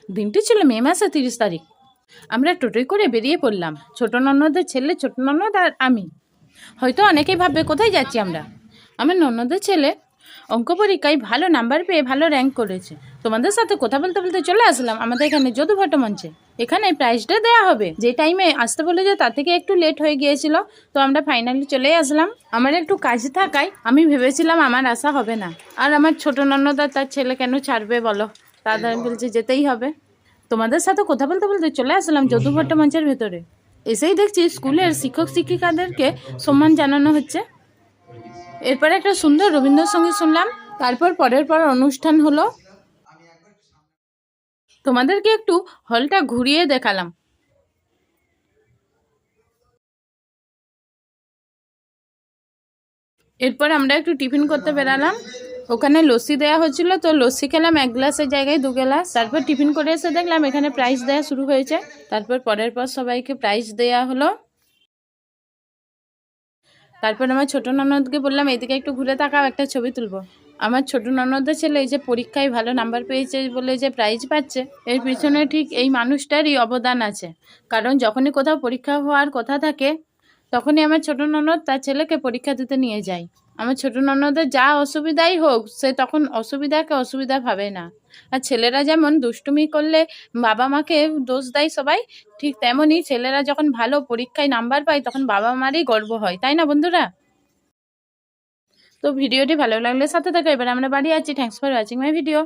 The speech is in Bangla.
দিনটি ছিল মে মাসের 30 তারিখ। আমরা টোটোয় করে বেরিয়ে পড়লাম, ছোট ননদের ছেলে, ছোট ননদ আর আমি। হয়তো অনেকেই ভাববে কোথায় যাচ্ছি আমরা। আমার ননদের ছেলে অঙ্ক পরীক্ষায় ভালো নাম্বার পেয়ে ভালো র্যাঙ্ক করেছে। তোমাদের সাথে কথা বলতে বলতে চলে আসলাম আমাদের এখানে যদুভট্ট মঞ্চে। এখানে প্রাইজটা দেওয়া হবে। যে টাইমে আসতে বলে যে তার থেকে একটু লেট হয়ে গিয়েছিল, তো আমরা ফাইনালি চলে আসলাম। আমার একটু কাজ থাকায় আমি ভেবেছিলাম আমার আসা হবে না। আর আমার ছোট ননদ আর তার ছেলে কেন ছাড়বে বলো, তাদের বলছে যেতেই হবে। তোমাদের সাথে কথা বলতে বলতে চলে আসলাম যদুভট্ট মঞ্চের ভেতরে। এসেই দেখছি স্কুলের শিক্ষক শিক্ষিকাদেরকে সম্মান জানানো হচ্ছে। এরপরে একটা সুন্দর রবীন্দ্রসঙ্গীত শুনলাম। তারপর পরের অনুষ্ঠান হলো। তোমাদেরকে একটু হলটা ঘুরিয়ে দেখালাম। এরপর আমরা একটু টিফিন করতে বেরালাম। ওখানে লস্যি দেওয়া হচ্ছিল, তো লস্যি খেলাম 1 গ্লাসের জায়গায় 2 গ্লাস। তারপর টিফিন করে এসে দেখলাম এখানে প্রাইজ দেওয়া শুরু হয়েছে। তারপর পরের সবাইকে প্রাইজ দেওয়া হলো। তারপর আমার ছোট ননদকে বললাম এদিকে একটু ঘুরে তাকাও, একটা ছবি তুলবো। আমার ছোট ননদের ছেলে এই যে পরীক্ষায় ভালো নাম্বার পেয়েছে বলে যে প্রাইজ পাচ্ছে, এর পিছনে ঠিক এই মানুষটারই অবদান আছে। কারণ যখনই কোথাও পরীক্ষা হওয়ার কথা থাকে, তখনই আমার ছোট ননদ তার ছেলেকে পরীক্ষা দিতে নিয়ে যায়। আমার ছোট ননদের যা অসুবিধাই হোক, সে তখন অসুবিধাকে অসুবিধা ভাবে না। আর ছেলেরা যেমন দুষ্টুমি করলে বাবা মাকে দোষ দেয় সবাই, ঠিক তেমনই ছেলেরা যখন ভালো পরীক্ষায় নাম্বার পায় তখন বাবা মারই গর্ব হয়, তাই না বন্ধুরা? তো ভিডিওটি ভালো লাগলে সাথে থাকো। এবার আমরা বাড়ি যাচ্ছি। Thanks for watching my video.